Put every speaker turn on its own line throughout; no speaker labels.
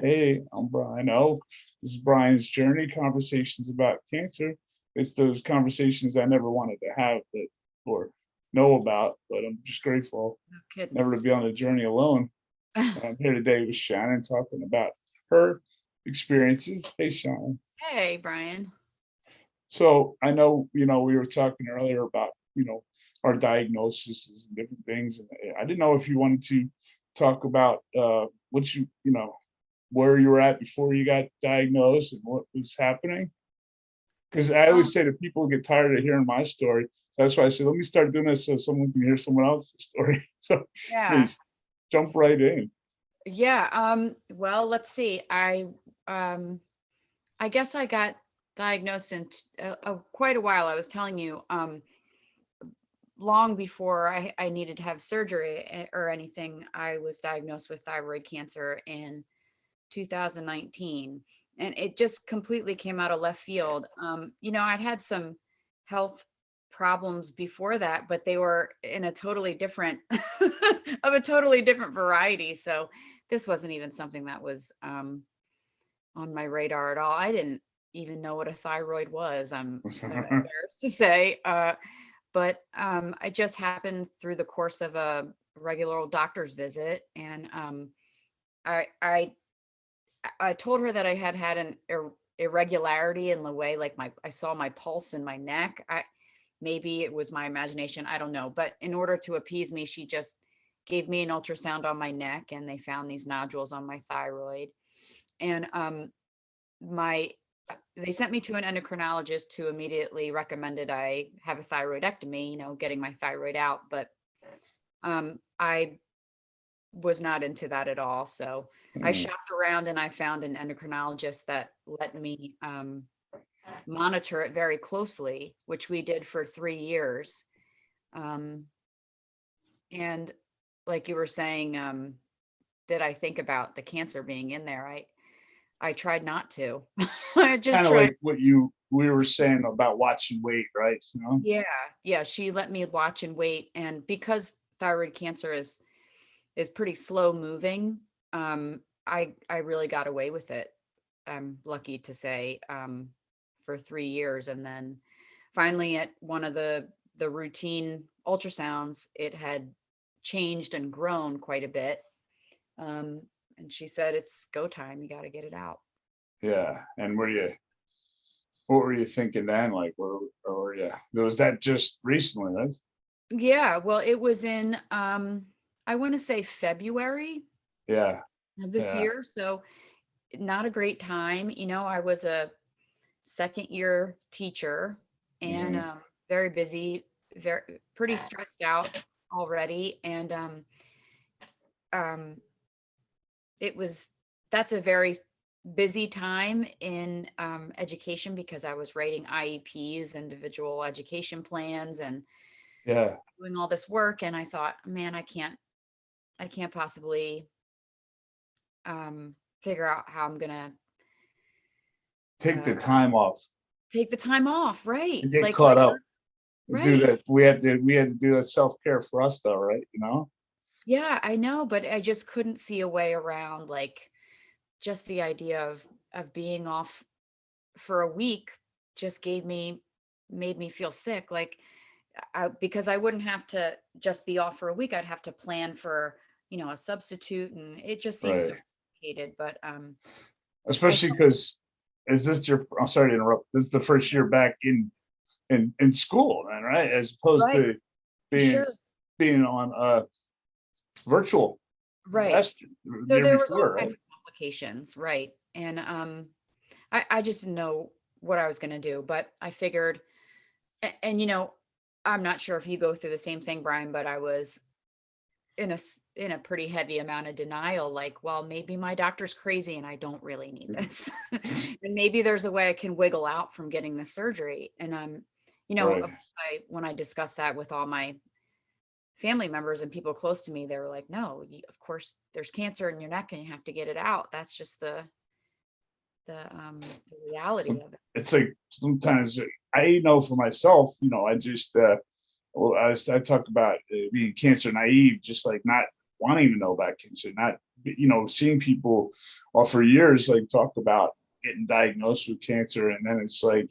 Hey, I'm Brian O. This is Brian's Journey, Conversations about Cancer. It's those conversations I never wanted to have but or know about, but I'm just grateful
No kidding.
never to be on the journey alone. And I'm here today with Shannon talking about her experiences. Hey, Shannon.
Hey, Brian.
So I know, we were talking earlier about, our diagnoses and different things. And I didn't know if you wanted to talk about what where you were at before you got diagnosed and what was happening. Because I
Oh,
always say that people get tired of hearing my story. So that's why I said, let me start doing this so someone can hear someone else's story. So
yeah.
please jump right in.
Yeah. Well, let's see. I guess I got diagnosed in quite a while. I was telling you, long before I needed to have surgery or anything, I was diagnosed with thyroid cancer in 2019. And it just completely came out of left field. I'd had some health problems before that, but they were in a totally different of a totally different variety. So this wasn't even something that was on my radar at all. I didn't even know what a thyroid was. I'm embarrassed to say. But it just happened through the course of a regular old doctor's visit, and I I I told her that I had an irregularity in the way, like I saw my pulse in my neck. Maybe it was my imagination, I don't know. But in order to appease me, she just gave me an ultrasound on my neck, and they found these nodules on my thyroid. And my they sent me to an endocrinologist who immediately recommended I have a thyroidectomy, getting my thyroid out. But I was not into that at all. So I
Mm.
shopped around and I found an endocrinologist that let me monitor it very closely, which we did for 3 years. Um, and like you were saying, did I think about the cancer being in there? I tried not to. I just
Kind of
tried.
like what we were saying about watch and wait, right?
Yeah, yeah. She let me watch and wait, and because thyroid cancer is pretty slow moving, I really got away with it. I'm lucky to say, for 3 years. And then finally at one of the routine ultrasounds, it had changed and grown quite a bit. Um, and she said, it's go time. You got to get it out.
Yeah. And what were you thinking then? Like, or yeah, was that just recently, right?
Yeah. Well, it was in, I want to say February
Yeah.
of this
Yeah.
year. So not a great time. I was a second year teacher, and
Hmm.
very busy, very pretty stressed out already. And um, it was that's a very busy time in education, because I was writing IEPs, individual education plans, and
Yeah.
doing all this work. And I thought, man, I can't possibly figure out how I'm gonna
Take the
uh,
time off
take the time off, right?
and get
Like
caught up. Do
right.
that. We had to do that self-care for us though, right?
Yeah, I know, but I just couldn't see a way around, like, just the idea of being off for a week just made me feel sick. Like, because I wouldn't have to just be off for a week. I'd have to plan for, a substitute, and it just seems so
Right.
complicated. But I
Especially because I'm sorry to interrupt. This is the first year back in school, man, right? As opposed
right,
to being
sure,
being on virtual
right.
last
So
year
there was all
before,
kinds
right?
of complications, right? And I just didn't know what I was going to do. But I figured, and I'm not sure if you go through the same thing, Brian, but I was in a pretty heavy amount of denial, like, well, maybe my doctor's crazy and I don't really need this. And maybe there's a way I can wiggle out from getting the surgery. And
Right.
when I discussed that with all my family members and people close to me, they were like, no, of course there's cancer in your neck and you have to get it out. That's just the reality of it.
It's like sometimes I know for myself, I just well, I talk about being cancer naive, just like not wanting to know about cancer, not, seeing people, for years, like, talk about getting diagnosed with cancer. And then it's like,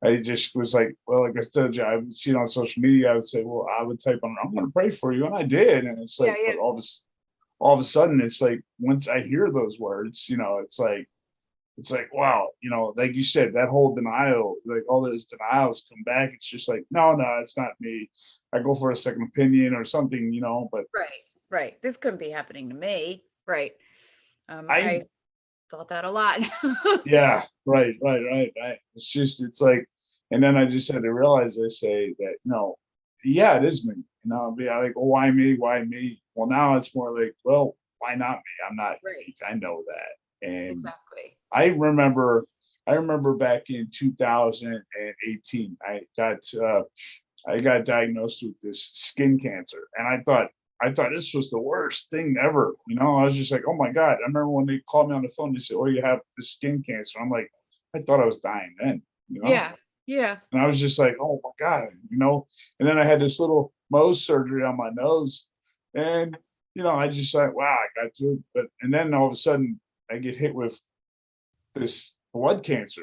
I just was like, well, like I told you, I would see it on social media. I would say, well, I would type on, I'm going to pray for you. And I did. And it's
Yeah,
like,
yeah.
but all of a sudden, it's like, once I hear those words, it's like, wow, like you said, that whole denial, like all those denials come back. It's just like, no, no, it's not me. I go for a second opinion or something, but
Right, right. This couldn't be happening to me. Right.
I,
I thought that a lot.
yeah, right, right, right, right. It's like, and then I just had to realize, I say that, yeah, it is me, be like, well, why me? Why me? Well, now it's more like, well, why not me? I'm not
Right.
unique. I know that. And
Exactly.
I remember I remember back in 2018, I got diagnosed with this skin cancer, and I thought this was the worst thing ever. I was just like, oh my god. I remember when they called me on the phone, they said, "Oh, you have this skin cancer." I'm like, I thought I was dying then,
Yeah. Yeah.
and I was just like, oh my god. And then I had this little Mohs surgery on my nose, and I just like, wow, I got through it. But and then all of a sudden, I get hit with this blood cancer,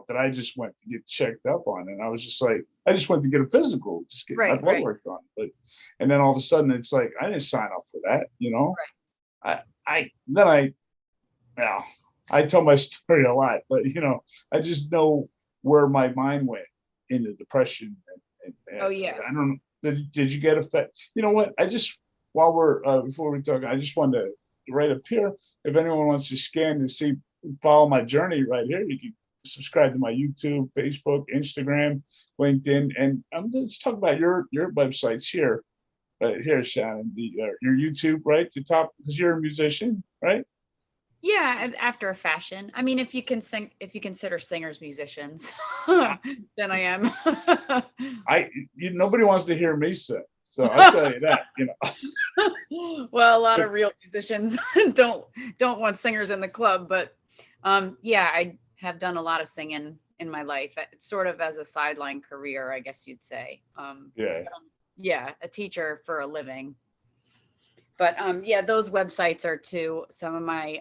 that I just went to get checked up on. And I was just like, I just went to get a physical, just get my
Right.
blood
Right.
work done. And then all of a sudden it's like, I didn't sign up for that.
Right.
Then now I tell my story a lot, but I just know where my mind went into depression. And
Oh yeah.
I don't know. Did you get affected? You know what? While before we talk, I just wanted to right up here. If anyone wants to scan to see, follow my journey right here, you can subscribe to my YouTube, Facebook, Instagram, LinkedIn, and let's talk about your websites here. Here, Shannon, your YouTube, right? The top, because you're a musician, right?
Yeah, after a fashion. I mean, if you can sing, if you consider singers musicians,
I,
then I am.
Nobody wants to hear me sing, so I'll tell you that.
Well, a lot
But
of real musicians don't want singers in the club, but yeah, I have done a lot of singing in my life. It's sort of as a sideline career, I guess you'd say.
yeah,
Yeah, a teacher for a living. But yeah, those websites are too some of my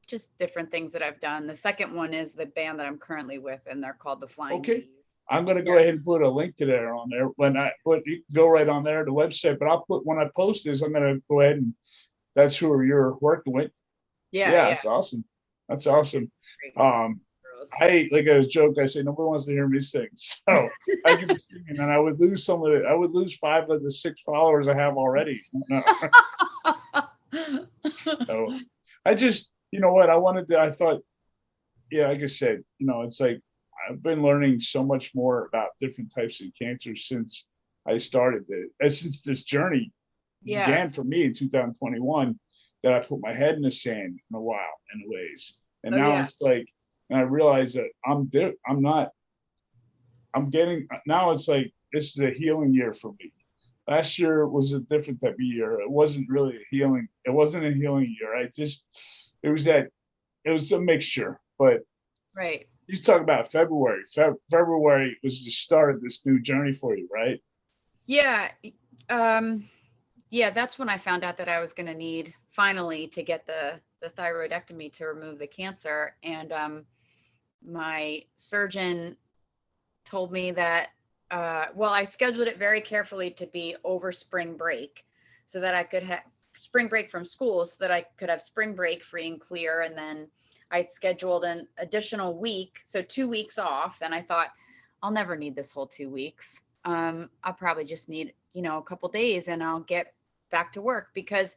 just different things that I've done. The second one is the band that I'm currently with, and they're called the Flying
okay.
V's.
I'm going to
Yeah.
go ahead and put a link to there on there when I put, you can go right on there, the website. But I'll put, when I post this, I'm going to go ahead and that's who you're working with.
Yeah,
Yeah,
yeah.
that's awesome. That's awesome.
Great
Um,
girls.
I like a joke. I say nobody wants to hear me sing, so I could be singing, and I would lose some of it. I would lose 5 of the 6 followers I have already. No, no. I just, you know what? I wanted to. I thought, yeah, like I said, it's like I've been learning so much more about different types of cancer since I started since this journey
Yeah.
began for me in 2021, that I put my head in the sand in a while, in a ways. And
Oh
now
yeah.
it's like, and I realize that I'm not, I'm getting, now it's like, this is a healing year for me. Last year was a different type of year. It wasn't really a healing. It wasn't a healing year. It was that, it was a mixture. But
Right.
you talk about February. February was the start of this new journey for you, right?
Yeah. Um, yeah, that's when I found out that I was going to need finally to get the thyroidectomy to remove the cancer. And my surgeon told me that, well, I scheduled it very carefully to be over spring break so that I could have spring break from school so that I could have spring break free and clear. And then I scheduled an additional week, so 2 weeks off. And I thought, I'll never need this whole 2 weeks. I'll probably just need, a couple days and I'll get back to work because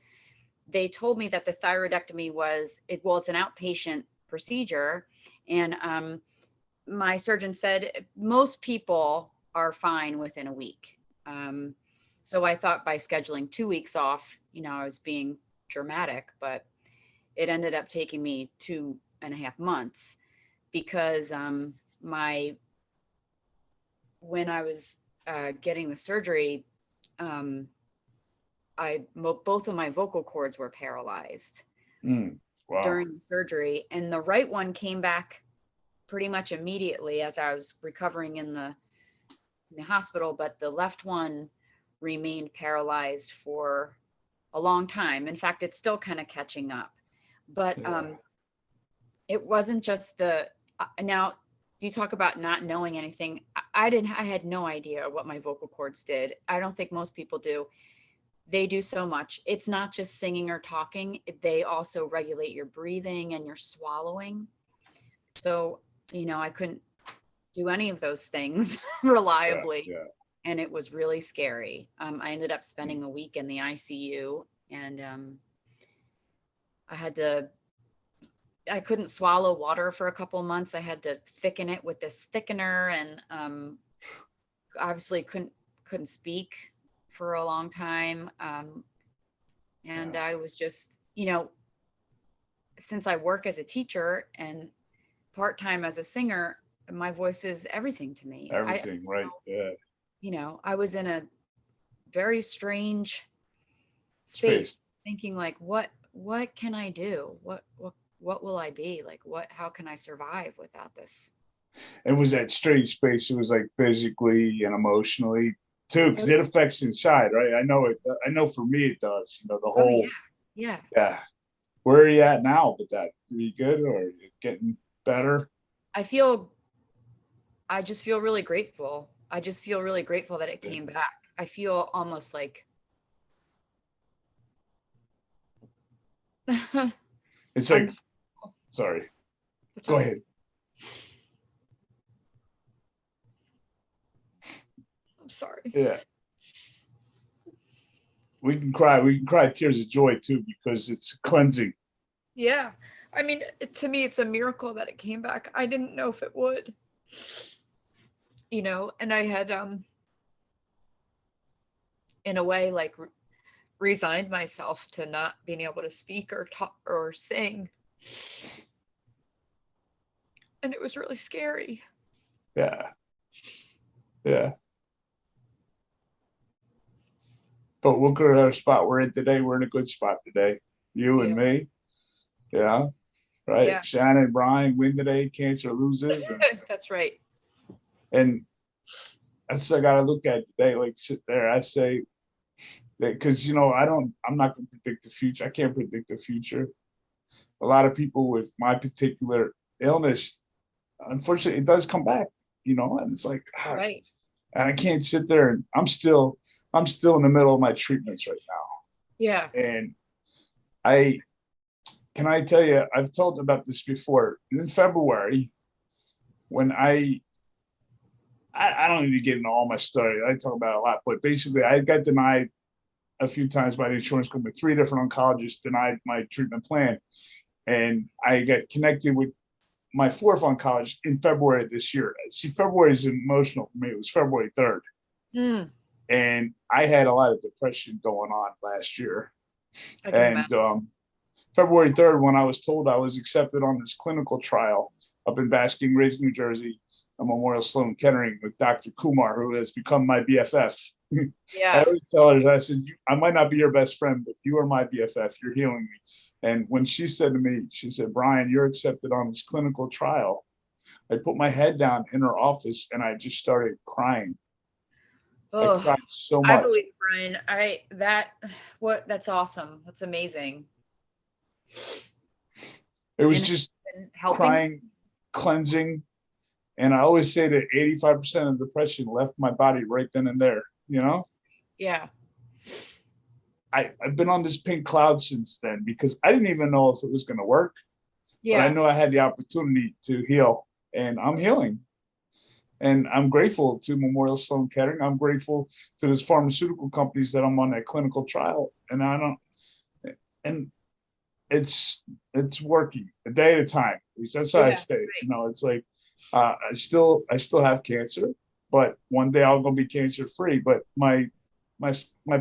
they told me that the thyroidectomy well, it's an outpatient procedure. And my surgeon said most people are fine within a week. So I thought by scheduling 2 weeks off, I was being dramatic, but it ended up taking me 2.5 months because my when I was getting the surgery, um, both of my vocal cords were paralyzed
Wow.
during the surgery, and the right one came back pretty much immediately as I was recovering in the hospital, but the left one remained paralyzed for a long time. In fact, it's still kind of catching up. But
Yeah.
it wasn't just the now you talk about not knowing anything. I had no idea what my vocal cords did. I don't think most people do. They do so much. It's not just singing or talking. They also regulate your breathing and your swallowing. So, I couldn't do any of those things
Yeah.
reliably.
Yeah.
And it was really scary. I ended up spending a week in the ICU, and I had to, I couldn't swallow water for a couple months. I had to thicken it with this thickener, and obviously couldn't speak for a long time. And
Yeah.
I was just, since I work as a teacher and part-time as a singer, my voice is everything to me.
Everything, right? Yeah.
I was in a very strange space,
Space.
thinking like, what can I do? What will I be? Like, how can I survive without this?
It was that strange space. It was like physically and emotionally too, because it affects inside, right? I know it. I know for me it does. The
Oh yeah.
whole.
Yeah.
Yeah. Where are you at now with that? Are you good or are you getting better?
I feel I just feel really grateful. I just feel really grateful that it
Yeah.
came back. I feel almost like
It's
I'm
like, sorry,
it's
go
okay.
ahead.
I'm sorry.
Yeah. We can cry. We can cry tears of joy too, because it's cleansing.
Yeah. I mean, to me, it's a miracle that it came back. I didn't know if it would, and I had, in a way, like resigned myself to not being able to speak or talk or sing. And it was really scary.
Yeah. Yeah. But look at our spot we're in today. We're in a good spot today. You and
Yeah.
me. Yeah. Right.
Yeah.
Shannon, Brian win today. Cancer loses.
That's right.
And that's I gotta look at today. Like sit there. I say that because I'm not gonna predict the future. I can't predict the future. A lot of people with my particular illness, unfortunately, it does come back, and it's like,
Right.
and I can't sit there and I'm still in the middle of my treatments right
Yeah.
now. And I can I tell you, I've told about this before. In February, when I don't need to get into all my story. I talk about it a lot, but basically I got denied a few times by the insurance company. 3 different oncologists denied my treatment plan. And I got connected with my fourth oncologist in February of this year. See, February is emotional for me. It was February 3rd.
Mm,
And I had a lot of depression going on last year.
I can
And
imagine.
February 3rd, when I was told I was accepted on this clinical trial up in Basking Ridge, New Jersey, at Memorial Sloan Kettering with Dr. Kumar, who has become my BFF. I
Yeah.
always tell her, I said, I might not be your best friend, but you are my BFF. You're healing me. And when she said to me, she said, Brian, you're accepted on this clinical trial. I put my head down in her office and I just started crying. I
Oh,
cried so
I
much.
believe, Brian. That's awesome. That's amazing.
It was
And
just
it's been helping.
crying, cleansing. And I always say that 85% of depression left my body right then and there.
Yeah.
I've been on this pink cloud since then because I didn't even know if it was going to work, but I
Yeah.
know I had the opportunity to heal and I'm healing. And I'm grateful to Memorial Sloan Kettering. I'm grateful to those pharmaceutical companies that I'm on that clinical trial. And it's working a day at a time. At least that's how I
Yeah.
say it. It's like I still have cancer, but one day I'll go be cancer free. But my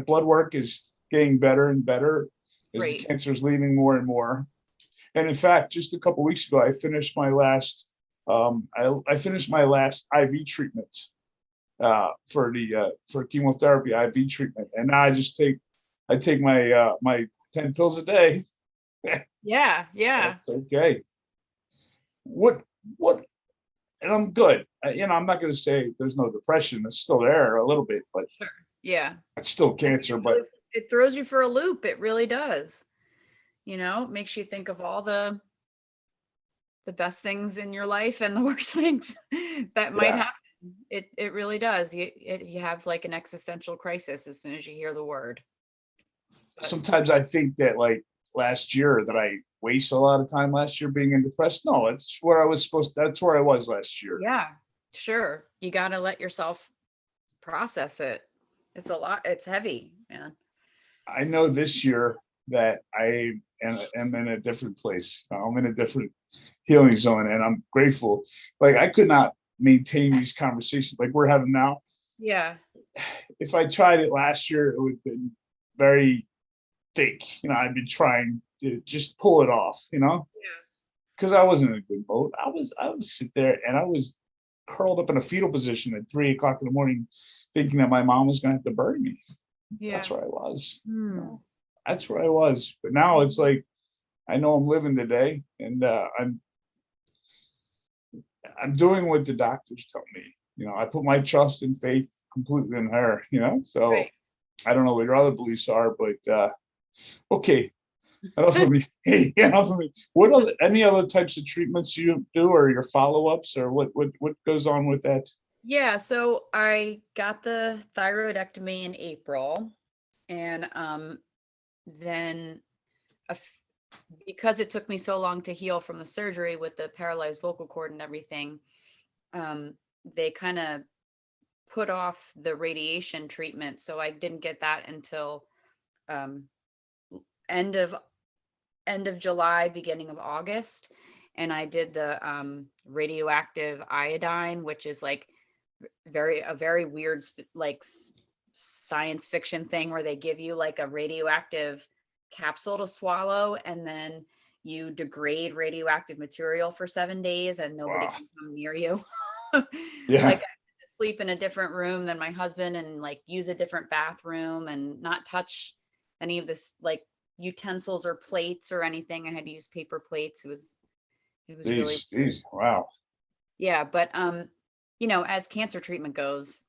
blood work is getting better and better as the
Great.
cancer is leaving more and more. And in fact, just a couple of weeks ago, I finished my last I finished my last IV treatment for chemotherapy IV treatment, and now I take my 10 pills a day.
Yeah. Yeah.
That's okay. What what and I'm good. I'm not going to say there's no depression. It's still there a little bit, but
Sure. Yeah.
it's still
I think
cancer. But
it throws you for a loop. It really does. It makes you think of all the best things in your life and the worst things that might
Yeah.
happen. It really does. You have like an existential crisis as soon as you hear the word. But
Sometimes I think that like last year that I waste a lot of time last year being in depressed. No, it's where I was supposed that's where I was last year.
yeah, sure. You got to let yourself process it. It's a lot. It's heavy, man.
I know this year that am in a different place. I'm in a different healing zone, and I'm grateful. Like I could not maintain these conversations like we're having now.
Yeah.
If I tried it last year, it would have been very thick. I'd been trying to just pull it off. Because I wasn't in a good boat. I would sit there and I was curled up in a fetal position at 3 o'clock in the morning, thinking that my mom was gonna have to bury me.
Yeah.
That's where I was.
Hmm.
That's where I was. But now it's like I know I'm living today, and I'm doing what the doctors tell me. I put my trust and faith completely in her. So
Right.
I don't know what your other beliefs are, but okay. Enough of me. Hey, enough of me. Any other types of treatments you do, or your follow-ups, or what goes on with that?
Yeah, so I got the thyroidectomy in April, and then a f- because it took me so long to heal from the surgery with the paralyzed vocal cord and everything, they kind of put off the radiation treatment, so I didn't get that until um, end of end of July, beginning of August, and I did the radioactive iodine, which is like a very weird science fiction thing where they give you like a radioactive capsule to swallow, and then you degrade radioactive material for 7 days and nobody
Wow.
can come near you.
Yeah.
Like I had to sleep in a different room than my husband and like use a different bathroom and not touch any of this like utensils or plates or anything. I had to use paper plates. It was really weird.
Wow.
Yeah, but as cancer treatment goes,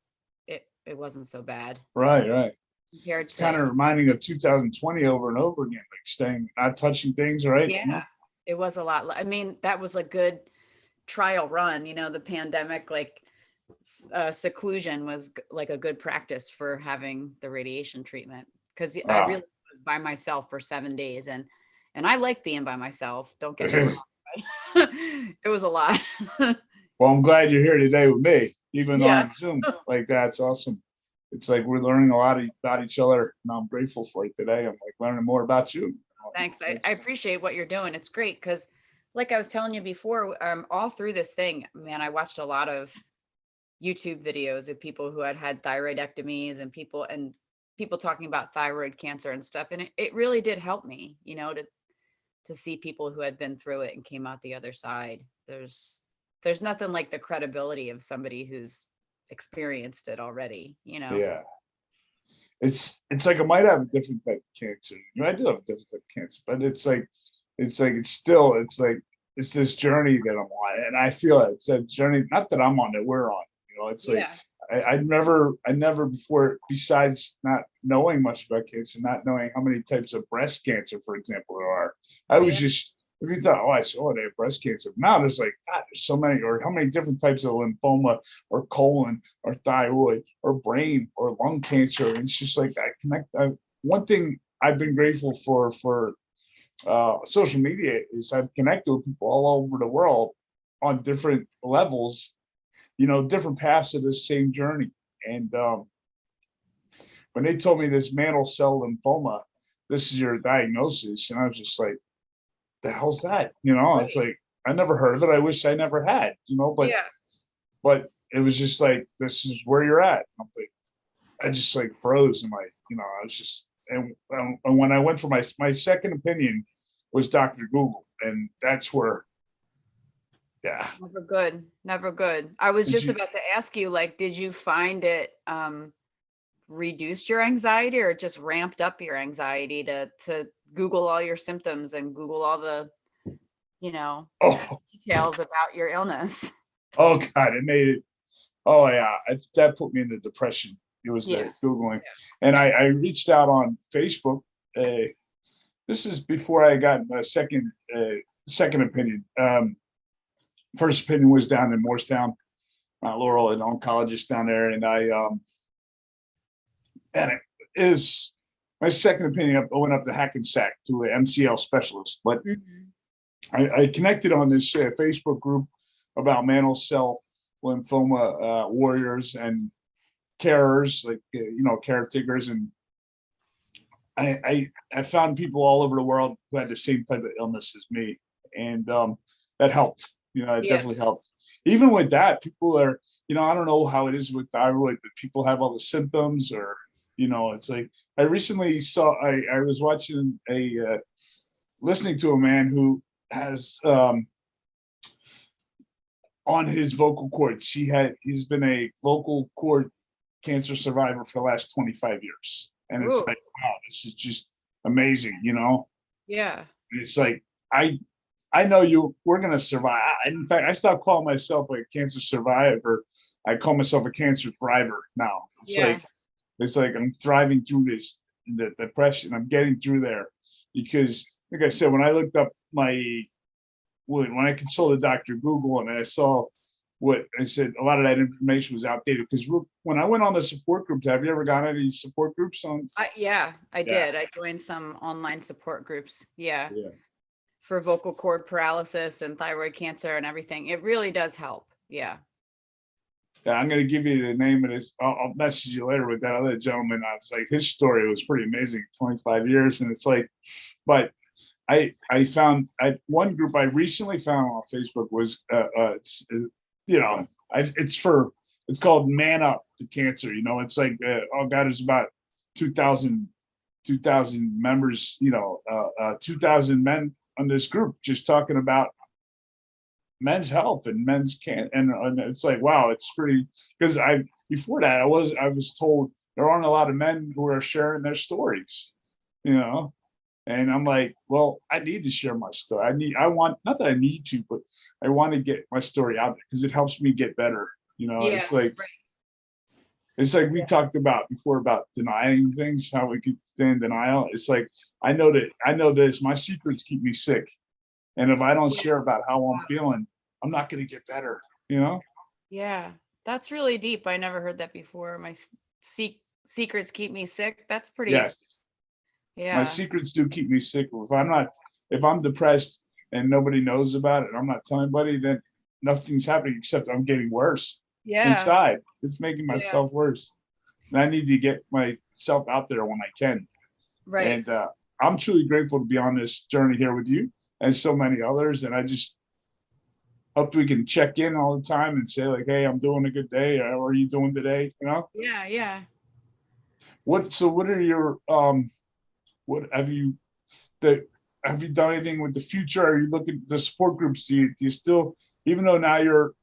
it wasn't so bad
Right, right.
compared
It's kind
to,
of reminding of 2020 over and over again, like staying, not touching things, right?
yeah, it was a lot. I mean, that was a good trial run, the pandemic, like seclusion was like a good practice for having the radiation treatment because I
Wow.
really was by myself for 7 days, and I like being by myself. Don't get me wrong. But it was a lot.
Well, I'm glad you're here today with me, even
Yeah.
on Zoom. Like that's awesome. It's like we're learning a lot about each other, and I'm grateful for it today. I'm like learning more about you.
Thanks. I
That's
appreciate what you're doing. It's great because, like I was telling you before, all through this thing, man, I watched a lot of YouTube videos of people who had thyroidectomies and people talking about thyroid cancer and stuff. And it really did help me, to see people who had been through it and came out the other side. There's nothing like the credibility of somebody who's experienced it already.
yeah. It's like I might have a different type of cancer. I do have a different type of cancer, but it's this journey that I'm on, and I feel it's a journey. Not that I'm on, that we're on. It's like
Yeah.
I never before, besides not knowing much about cancer, not knowing how many types of breast cancer, for example, there are. I was
Yeah.
just if you thought, oh, I saw they have breast cancer. Now there's like, God, there's so many, or how many different types of lymphoma, or colon, or thyroid, or brain, or lung cancer. And it's just like I connect. One thing I've been grateful for social media is I've connected with people all over the world on different levels, different paths of this same journey. And when they told me this mantle cell lymphoma, this is your diagnosis, and I was just like, the hell's that? It's
Right.
like I never heard of it. I wish I never had,
Yeah.
but it was just like this is where you're at. I'm like, I just like froze and I was just and when I went for my second opinion was Dr. Google, and that's where, yeah.
Never good. Never good. I was
Did
just
you?
about to ask you, like, did you find it reduced your anxiety or it just ramped up your anxiety to Google all your symptoms and Google all the, you know,
Oh,
details about your illness?
oh God, it made it. Oh yeah, that put me in the depression. It was
Yeah.
Googling. And I reached out on Facebook. This is before I got a second opinion. First opinion was down in Morristown, Laurel, an oncologist down there. And it is my second opinion. I went up to Hackensack to an MCL specialist, but
Mhm.
I connected on this Facebook group about mantle cell lymphoma warriors and carers, like caretakers, and I found people all over the world who had the same type of illness as me, and that helped. It
Yeah.
definitely helped. Even with that, people are, I don't know how it is with thyroid, but people have all the symptoms, or it's like I recently saw. I was watching listening to a man who has on his vocal cords. He's been a vocal cord cancer survivor for the last 25 years. And it's
Ooh.
like, wow, this is just amazing.
Yeah.
It's like, I know we're gonna survive. In fact, I stopped calling myself a cancer survivor. I call myself a cancer thriver now.
Yeah.
It's like I'm thriving through the depression. I'm getting through there because, like I said, when I looked up when I consulted Dr. Google and I saw what I said, a lot of that information was outdated. Because when I went on the support groups, have you ever gone any support groups on?
Yeah, I
Yeah,
did. I joined some online support groups. Yeah.
yeah,
For vocal cord paralysis and thyroid cancer and everything. It really does help. Yeah.
yeah. I'm gonna give you the name of this. I'll message you later with that other gentleman. I was like, his story was pretty amazing. 25 years, and it's like, but I found one group I recently found on Facebook was you know it's called Man Up to Cancer. It's like oh god, there's about 2,000 members. 2,000 men on this group just talking about men's health and men's can and it's like wow, it's pretty because I before that I was told there aren't a lot of men who are sharing their stories. You know, and I'm like, well, I need to share my story. I want, not that I need to, but I want to get my story out there because it helps me get better.
Yeah.
It's like we talked about before about denying things, how we could stay in denial. It's like I know this. My secrets keep me sick, and if I don't
Yeah.
share about how I'm feeling, I'm not going to get better. You know?
Yeah. That's really deep. I never heard that before. My secrets keep me sick. That's pretty.
Yes, my
Yeah.
secrets do keep me sick. If I'm depressed and nobody knows about it, and I'm not telling anybody, then nothing's happening except I'm getting worse
Yeah.
inside. It's making
Yeah.
myself worse. And I need to get myself out there when I can.
Right.
And I'm truly grateful to be on this journey here with you and so many others. And I just hope we can check in all the time and say like, hey, I'm doing a good day. How are you doing today?
Yeah. Yeah.
What are your what that have you done anything with the future? Are you looking at the support groups? Do you still, even though now you're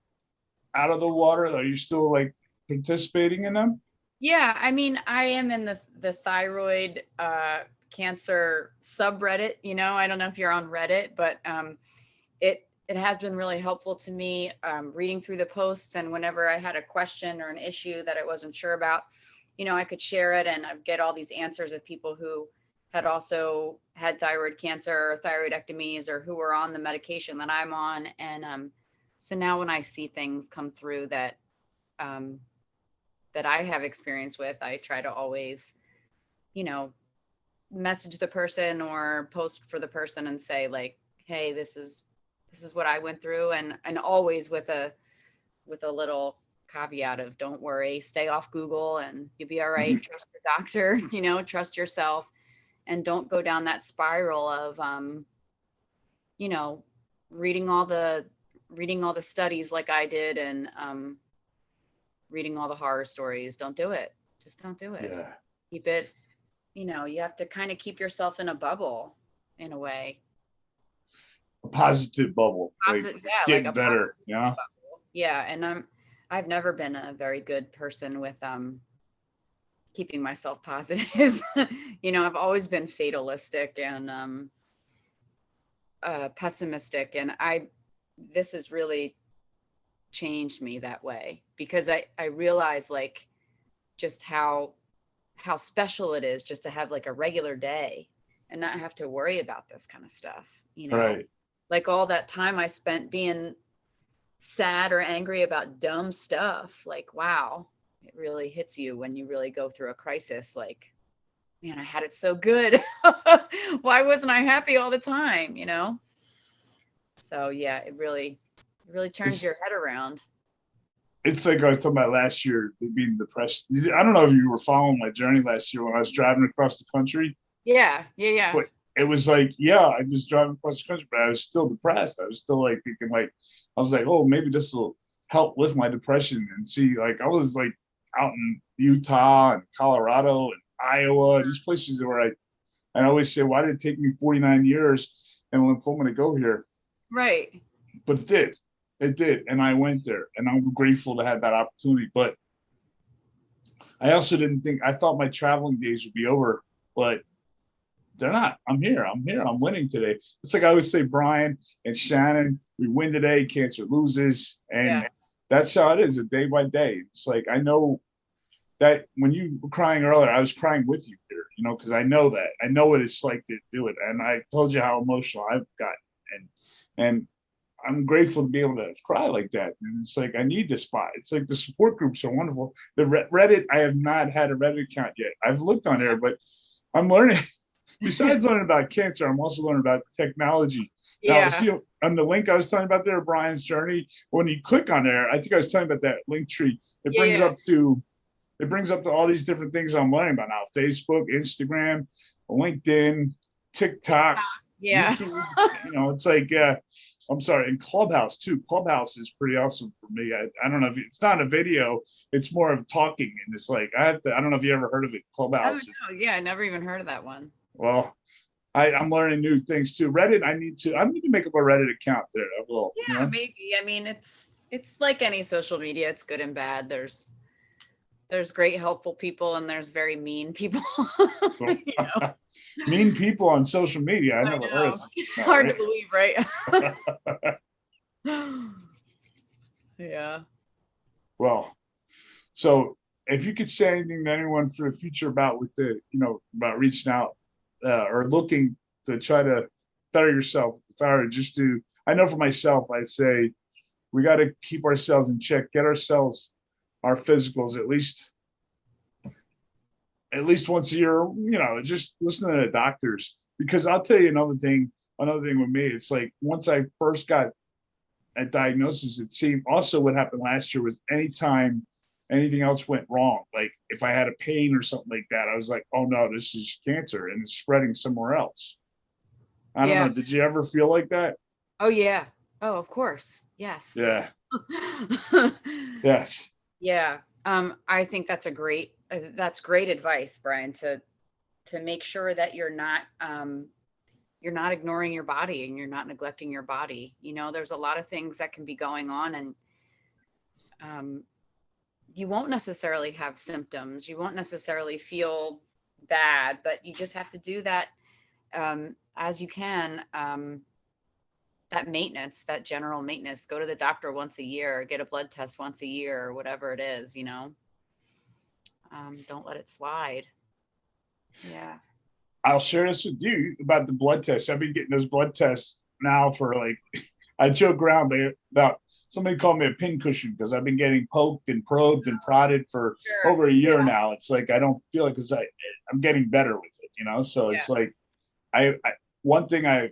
out of the water, are you still like participating in them?
Yeah. I mean, I am in the thyroid cancer subreddit. I don't know if you're on Reddit, but it has been really helpful to me reading through the posts, and whenever I had a question or an issue that I wasn't sure about, I could share it, and I'd get all these answers of people who had also had thyroid cancer or thyroidectomies or who were on the medication that I'm on. And so now when I see things come through um, that I have experience with, I try to always, you know, message the person or post for the person and say like, hey, this is what I went through, and always with a little caveat of don't worry, stay off Google and you'll be all right. Trust your doctor, trust yourself, and don't go down that spiral of you know, reading all the reading all the studies like I did, and reading all the horror stories. Don't do it. Just don't do it.
Yeah,
Keep it, you have to kind of keep yourself in a bubble in a way.
a positive bubble, like
Positive, yeah, like
getting
a
better.
positive bubble. Yeah, and I've never been a very good person with keeping myself positive. I've always been fatalistic and pessimistic, and this has really changed me that way, because I realize like just how special it is just to have like a regular day and not have to worry about this kind of stuff, you know?
Right.
Like all that time I spent being sad or angry about dumb stuff, like wow, it really hits you when you really go through a crisis. Like, man, I had it so good. Why wasn't I happy all the time, you know? So yeah, it really turns
It's
your head around.
it's like I was talking about last year, being depressed. I don't know if you were following my journey last year when I was driving across the country,
Yeah, yeah, yeah.
but it was like, yeah, I was driving across the country, but I was still depressed. I was still like thinking, like, I was like, oh, maybe this will help with my depression. And see, like, I was like out in Utah and Colorado and Iowa, these places where I always say, why did it take me 49 years and lymphoma to go here?
Right.
But it did, and I went there, and I'm grateful to have that opportunity. But I also didn't think, I thought my traveling days would be over, but they're not. I'm here. I'm here. I'm winning today. It's like I always say, Brian and Shannon, we win today, cancer loses,
Yeah.
and that's how it is, a day by day. It's like I know that when you were crying earlier, I was crying with you here, because I know what it's like to do it, and I told you how emotional I've gotten, and I'm grateful to be able to cry like that. And it's like, I need this spot. It's like the support groups are wonderful. The Reddit, I have not had a Reddit account yet. I've looked on there, but I'm learning. Besides learning about cancer, I'm also learning about technology. Now,
Yeah.
see, on the link I was telling you about there, Brian's journey, when you click on there, I think I was telling you about that link tree. It
Yeah,
brings
yeah.
up to it brings up to all these different things I'm learning about now: Facebook, Instagram, LinkedIn, TikTok,
TikTok. Yeah.
YouTube. It's like I'm sorry, and Clubhouse too. Clubhouse is pretty awesome for me. I don't know if it's not a video; it's more of talking, and it's like I have to. I don't know if you ever heard of it,
Oh
Clubhouse.
no, yeah, I never even heard of that one.
Well, I'm learning new things too. Reddit, I need to make up a Reddit account there. I will.
Yeah, maybe. I mean, it's like any social media. It's good and bad. There's great helpful people and there's very mean people. You know,
Mean people on social media. I
I
never heard of
know.
something like
Hard to
that,
believe, right?
right?
Yeah.
Well, so if you could say anything to anyone for the future about about reaching out or looking to try to better yourself, if I were just to, I know for myself, I say we got to keep ourselves in check, get ourselves our physicals at least once a year. Just listen to the doctors, because I'll tell you another thing with me. It's like once I first got a diagnosis, it seemed also what happened last year was anytime anything else went wrong, like if I had a pain or something like that, I was like, oh no, this is cancer and it's spreading somewhere else. I don't
Yeah.
know. Did you ever feel like that?
Oh yeah. Oh, of course. Yes.
Yeah. Yes.
Yeah. I think that's great advice, Brian, to make sure that you're not ignoring your body and you're not neglecting your body. You know, there's a lot of things that can be going on and um you won't necessarily have symptoms. You won't necessarily feel bad, but you just have to do that as you can. That maintenance, that general maintenance, go to the doctor once a year, get a blood test once a year, or whatever it is, you know. Don't let it slide. Yeah.
I'll share this with you about the blood tests. I've been getting those blood tests now for like, I joke around about somebody called me a pincushion because I've been getting poked and probed and prodded for
Sure.
over a
Yeah.
year now. It's like I don't feel it because I'm getting better with it, So
Yeah.
it's like I one thing I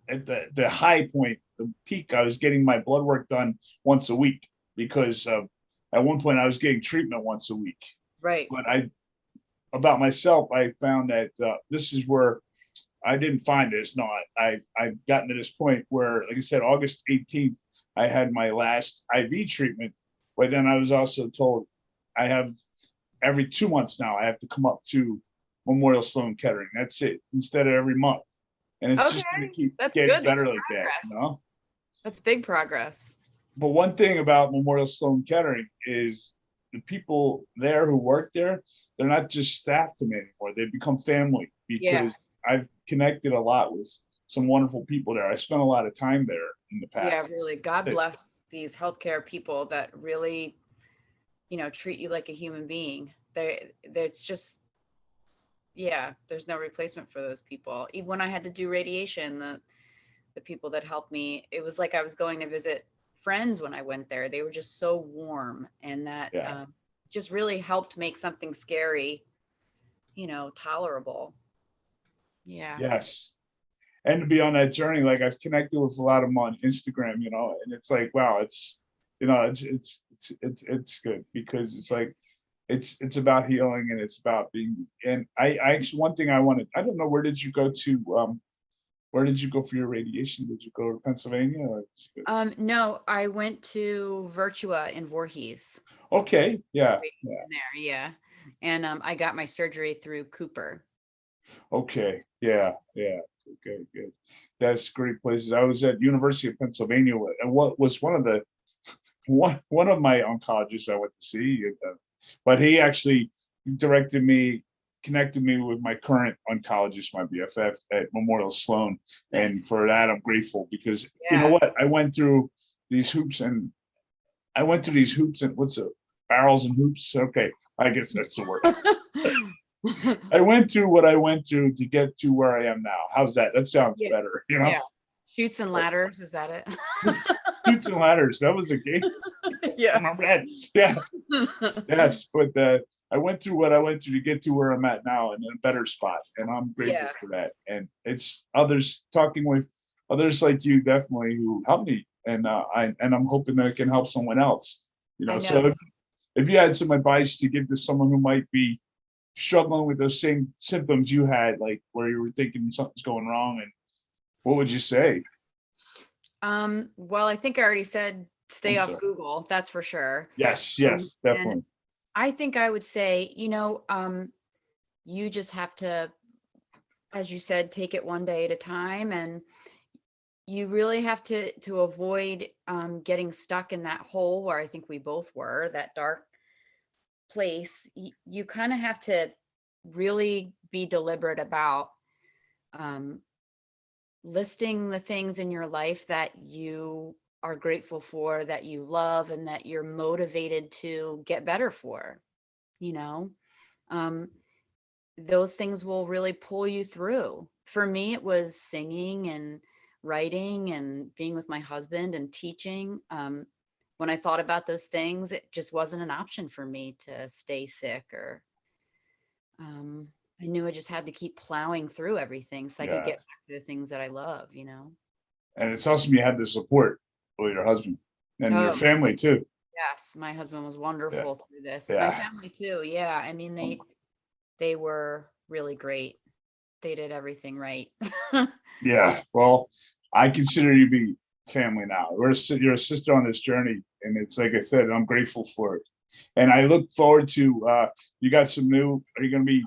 at the high point, the peak, I was getting my blood work done once a week because at one point I was getting treatment once a week.
Right.
But about myself, I found that this is where I didn't find this. No, I've gotten to this point where, like I said, August 18th, I had my last IV treatment. But then I was also told I have every 2 months now, I have to come up to Memorial Sloan Kettering. That's it, instead of every month. And it's just going to
Okay.
keep
That's
getting
good. That's
better like that,
progress. That's big progress.
But one thing about Memorial Sloan Kettering is the people there who work there, they're not just staff to me anymore. They've become family
Yeah.
because I've connected a lot with some wonderful people there. I spent a lot of time there in the
Yeah,
past.
really. God bless these healthcare people that really treat you like a human being. It's just, yeah, there's no replacement for those people. Even when I had to do radiation, the people that helped me, it was like I was going to visit friends when I went there. They were just so warm, and that
Yeah.
just really helped make something scary, tolerable. Yeah.
Yes. And to be on that journey, like I've connected with a lot of them on Instagram, and it's like, wow, it's good because it's like it's about healing and it's about being. And I actually, one thing I wanted, I don't know, where did you go for your radiation? Did you go to Pennsylvania or
No, I went to Virtua in Voorhees.
okay, yeah, yeah,
Radiation there, yeah. And I got my surgery through Cooper.
okay, yeah, yeah, okay, good. That's great places. I was at University of Pennsylvania, and what was one of my oncologists I went to see, but he actually directed me, connected me with my current oncologist, my BFF at Memorial Sloan, and
Nice.
for that I'm grateful because you know
Yeah.
what, these hoops and I went through these hoops and what's it, barrels and hoops. Okay, I guess that's the word. I went through what I went through to get to where I am now. How's that? That sounds
Yeah.
better,
Yeah. Chutes and ladders, is that it?
Shoots and ladders. That was a game.
Yeah.
Remember that? Yeah. Yes, but I went through what I went through to get to where I'm at now and in a better spot, and I'm grateful
Yeah.
for that. And it's others talking with others like you definitely who helped me, and I'm hoping that it can help someone else.
I know.
So if you had some advice to give to someone who might be struggling with those same symptoms you had, like where you were thinking something's going wrong, and what would you say?
Well, I think I already said
I'm
stay off
sorry.
Google, that's for sure.
Yes,
Um,
yes,
and
definitely.
I think I would say, you just have to, as you said, take it one day at a time, and you really have to avoid getting stuck in that hole where I think we both were, that dark place. You kind of have to really be deliberate about um, listing the things in your life that you are grateful for, that you love, and that you're motivated to get better for, you know? Um, those things will really pull you through. For me, it was singing and writing and being with my husband and teaching. When I thought about those things, it just wasn't an option for me to stay sick, or um, I knew I just had to keep plowing through everything so I could
Yeah,
get back to the things that I love.
and it's awesome you have the support with your husband and your
Oh,
family too.
yes, my husband was
Yeah,
wonderful through this. My
yeah,
family too. Yeah, I mean they were really great. They did everything right.
yeah. Well, I consider you to be family now. You're a sister on this journey, and it's like I said, I'm grateful for it. And I look forward to you got some new. Are you going to be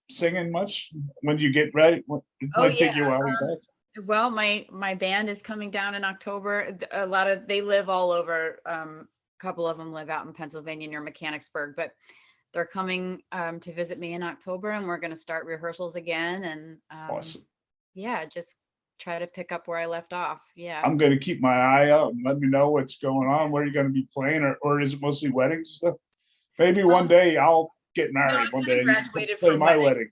singing much when you get ready? It
Oh
might
yeah.
take you a while to get back.
Well, my band is coming down in October. A lot of they live all over. A couple of them live out in Pennsylvania near Mechanicsburg, but they're coming to visit me in October, and we're going to start rehearsals again. And
Awesome.
yeah, just try to pick up where I left off. Yeah.
I'm going to keep my eye out and let me know what's going on. Where you're going to be playing, or is it mostly weddings and stuff? Maybe one
Um,
day I'll get
no,
married.
I
One
kind
day
of
and you can come
graduated
play
from
my
wedding.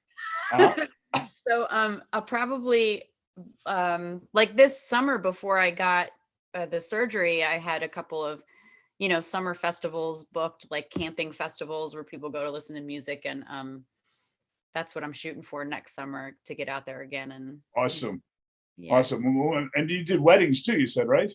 wedding. Uh,
So I'll probably like this summer before I got the surgery, I had a couple of summer festivals booked, like camping festivals where people go to listen to music, and that's what I'm shooting for next summer, to get out there again. And
awesome.
yeah.
Awesome. And you did weddings too, you said, right?